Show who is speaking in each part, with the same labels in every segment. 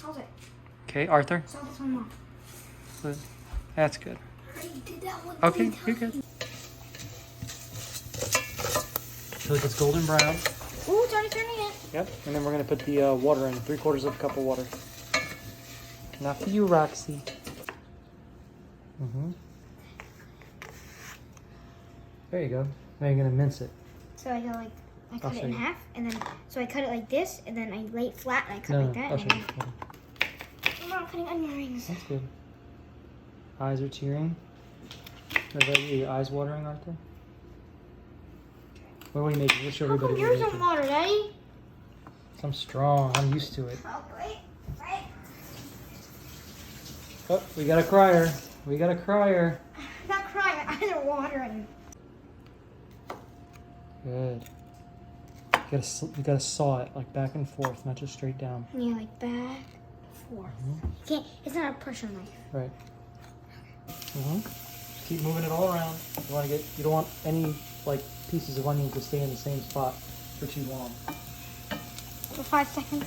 Speaker 1: Salt it.
Speaker 2: Okay, Arthur.
Speaker 1: Salt this one more.
Speaker 2: Good. That's good.
Speaker 1: I already did that one.
Speaker 2: Okay, you're good. Till it gets golden brown.
Speaker 1: Ooh, it's already turning it.
Speaker 2: Yep, and then we're gonna put the water in, 3/4 of a cup of water. Not for you, Roxy. There you go. Now you're gonna mince it.
Speaker 1: So I go like, I cut
Speaker 2: I'll
Speaker 1: it
Speaker 2: show
Speaker 1: in
Speaker 2: you.
Speaker 1: half, and then, so I cut it like this, and then I lay it flat, and I cut
Speaker 2: No,
Speaker 1: like that.
Speaker 2: I'll
Speaker 1: And
Speaker 2: show you.
Speaker 1: then I'm not cutting onion rings.
Speaker 2: That's good. Eyes are tearing. Is that your eyes watering, Arthur? Okay. What are we making? We'll show
Speaker 1: How
Speaker 2: everybody
Speaker 1: come
Speaker 2: what we're
Speaker 1: yours don't
Speaker 2: making.
Speaker 1: water, Daddy?
Speaker 2: I'm strong. I'm used to it.
Speaker 1: Oh, wait.
Speaker 2: Oh, we got a crier. We got a crier.
Speaker 1: I'm not crying, I'm watering.
Speaker 2: Good. You gotta saw it like back and forth, not just straight down.
Speaker 1: Yeah, like back, forth. You can't, it's not a pressure knife.
Speaker 2: Right. Keep moving it all around. You don't want any like pieces of onion to stay in the same spot for too long.
Speaker 1: For 5 seconds.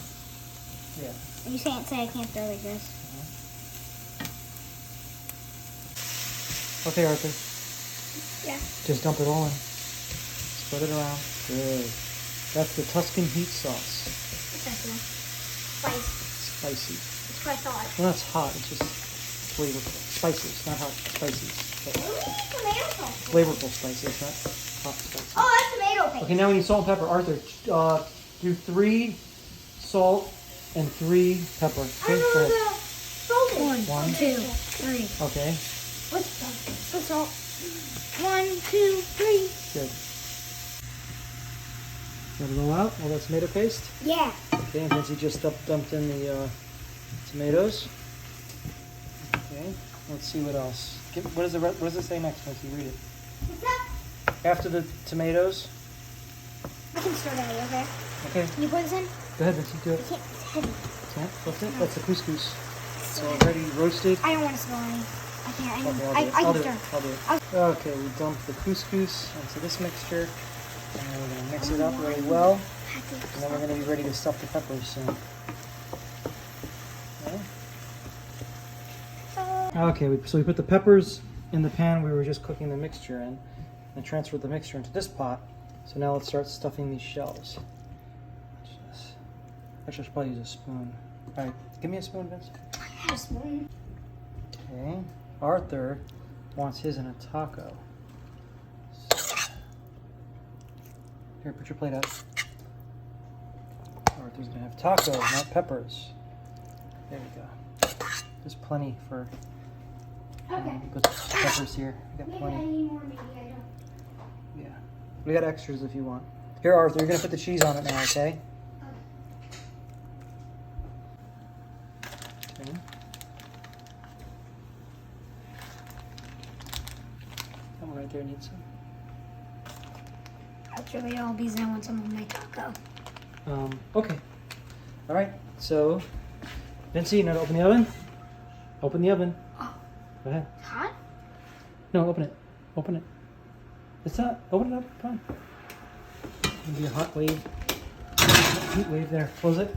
Speaker 2: Yeah.
Speaker 1: And you can't say I can't throw like this.
Speaker 2: Okay, Arthur.
Speaker 1: Yeah.
Speaker 2: Just dump it all in. Spread it around. Good. That's the Tuscan heat sauce.
Speaker 1: What's that smell? Spice.
Speaker 2: Spicy.
Speaker 1: It's what I thought.
Speaker 2: Well, it's hot. It's just flavorful. Spices, not hot. Spices. But
Speaker 1: Tomato sauce.
Speaker 2: flavorful spices, not hot spices.
Speaker 1: Oh, that's tomato paste.
Speaker 2: Okay, now we need salt and pepper. Arthur, do 3 salt and 3 pepper. Okay, go ahead.
Speaker 1: Salted.
Speaker 2: 1,
Speaker 1: 2, 3.
Speaker 2: Okay,
Speaker 1: What's salt? 1, 2, 3.
Speaker 2: good. Let it all out, all that tomato paste.
Speaker 1: Yeah.
Speaker 2: Okay, and Vinci just dumped in the tomatoes. Okay, let's see what else. What does it say next, Vinci? Read it.
Speaker 1: What's that?
Speaker 2: After the tomatoes.
Speaker 1: I can start it, okay?
Speaker 2: Okay,
Speaker 1: Can you pour this in?
Speaker 2: go ahead, Vinci, do
Speaker 1: I
Speaker 2: it.
Speaker 1: can't. It's heavy.
Speaker 2: That's it. That's the couscous. It's already roasted.
Speaker 1: I don't want to smell any. I can't.
Speaker 2: Okay,
Speaker 1: I
Speaker 2: I'll
Speaker 1: can
Speaker 2: do it.
Speaker 1: stir.
Speaker 2: I'll do it. Okay, we dumped the couscous into this mixture. And then we're going to mix it up really well. And then we're going to be ready to stuff the peppers soon. Okay, so we put the peppers in the pan we were just cooking the mixture in. And transferred the mixture into this pot. So now let's start stuffing these shells. Watch this. Actually, I should probably use a spoon. Alright, give me a spoon, Vince.
Speaker 1: I had a spoon.
Speaker 2: Okay. Arthur wants his in a taco. Here, put your plate up. Arthur's gonna have tacos, not peppers. There we go. There's plenty for
Speaker 1: Okay.
Speaker 2: good peppers here. We got
Speaker 1: Maybe I
Speaker 2: plenty.
Speaker 1: need more, maybe I don't.
Speaker 2: Yeah. We got extras if you want. Here, Arthur, you're gonna put the cheese on it now, okay? Okay. That one right there needs some.
Speaker 1: Actually, all these I want some of my taco.
Speaker 2: Okay. All right. So, Vinci, you know to open the oven? Open the oven.
Speaker 1: Oh.
Speaker 2: Go ahead.
Speaker 1: Hot?
Speaker 2: No, open it. Open it. It's not. Open it up. Fine. It'll be a hot wave. Heat wave there. Close it.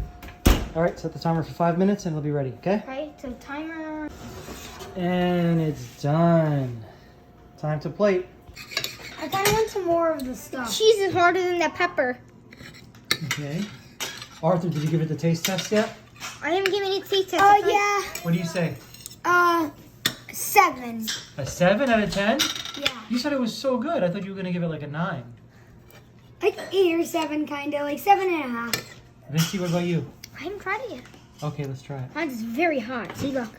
Speaker 2: All right. Set the timer for 5 minutes and it'll be ready. Okay.
Speaker 1: Right, so timer.
Speaker 2: And it's done. Time to plate.
Speaker 1: I kind of want some more of the stuff. The cheese is harder than that pepper.
Speaker 2: Okay. Arthur, did you give it the taste test yet?
Speaker 1: I didn't give any taste test. Oh, yeah.
Speaker 2: What do you say?
Speaker 1: 7.
Speaker 2: A 7 out of 10?
Speaker 1: Yeah.
Speaker 2: You said it was so good. I thought you were gonna give it like a 9.
Speaker 1: Like 8 or 7, kind of. Like 7.5.
Speaker 2: Vinci, what about you?
Speaker 1: I haven't tried it yet.
Speaker 2: Okay, let's try it.
Speaker 1: Mine's very hot. See, look.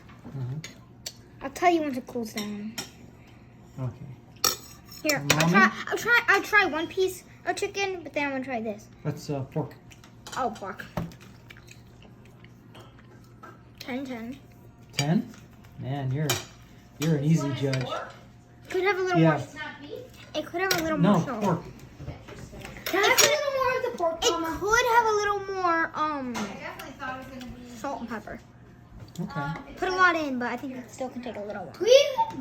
Speaker 1: I'll tell you once it cools down.
Speaker 2: Okay.
Speaker 1: Here,
Speaker 2: Mommy?
Speaker 1: I'll try one piece of chicken, but then I'm gonna try this.
Speaker 2: That's pork.
Speaker 1: Oh, pork. 10.
Speaker 2: 10? Man, you're an easy judge.
Speaker 1: Could have a little
Speaker 2: Yeah.
Speaker 1: more. It could have a little
Speaker 2: No,
Speaker 1: more salt.
Speaker 2: pork.
Speaker 1: Can I have a little more of the pork? It could have a little more salt and pepper.
Speaker 2: Okay.
Speaker 1: Put a lot in, but I think it still can take a little while.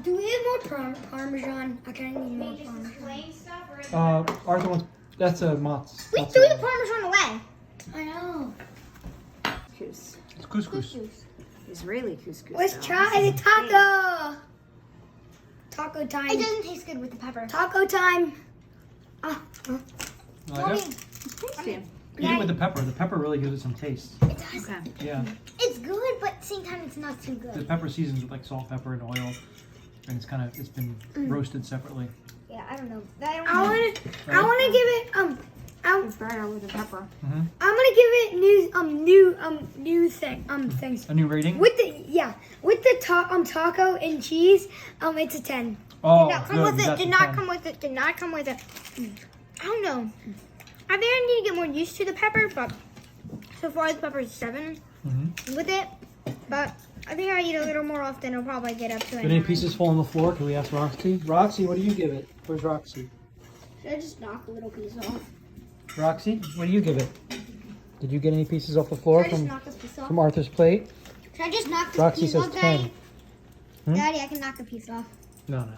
Speaker 1: Do we have more Parmesan? I kind of need more Parmesan.
Speaker 2: Arthur wants. That's a mozz.
Speaker 1: We threw the Parmesan away. I know.
Speaker 3: couscous.
Speaker 2: It's couscous.
Speaker 3: Israeli couscous.
Speaker 1: Let's
Speaker 3: though.
Speaker 1: try the taco. Taco time.
Speaker 4: It doesn't taste good with the pepper.
Speaker 1: Taco time.
Speaker 2: You like
Speaker 4: Mommy,
Speaker 2: it?
Speaker 3: It's tasty.
Speaker 2: Eat it with the pepper. The pepper really gives it some taste.
Speaker 4: it does.
Speaker 3: Okay.
Speaker 2: Yeah.
Speaker 4: It's good, but at the same time, it's not too
Speaker 2: The
Speaker 4: good.
Speaker 2: pepper seasons with like salt, pepper, and oil, and it's been roasted separately.
Speaker 4: Yeah, I don't know. I don't
Speaker 1: I
Speaker 4: know.
Speaker 1: wanna give it
Speaker 3: It's better with the pepper.
Speaker 1: I'm gonna give it new things.
Speaker 2: A new rating?
Speaker 1: With the taco and cheese, it's a 10.
Speaker 2: Oh,
Speaker 4: Did not come
Speaker 2: good.
Speaker 4: with
Speaker 2: You
Speaker 4: it.
Speaker 2: got
Speaker 4: Did
Speaker 2: the
Speaker 4: not
Speaker 2: 10.
Speaker 4: come with it. Did not come with it. I don't know. I think I need to get more used to the pepper, but so far the pepper is 7 with it. But I think I eat a little more often. I'll probably get up to it.
Speaker 2: Did any pieces fall on the floor? Can we ask Roxy? Roxy, what do you give it? Where's Roxy?
Speaker 1: Should I just knock a little piece off?
Speaker 2: Roxy, what do you give it? Did you get any pieces off the floor
Speaker 4: Should I just
Speaker 2: from
Speaker 4: knock this piece off?
Speaker 2: Arthur's plate?
Speaker 4: Should I just knock this
Speaker 2: Roxy
Speaker 4: piece
Speaker 2: says
Speaker 4: off,
Speaker 2: 10.
Speaker 4: Daddy?
Speaker 2: Hmm?
Speaker 4: Daddy, I can knock a piece off.
Speaker 2: No.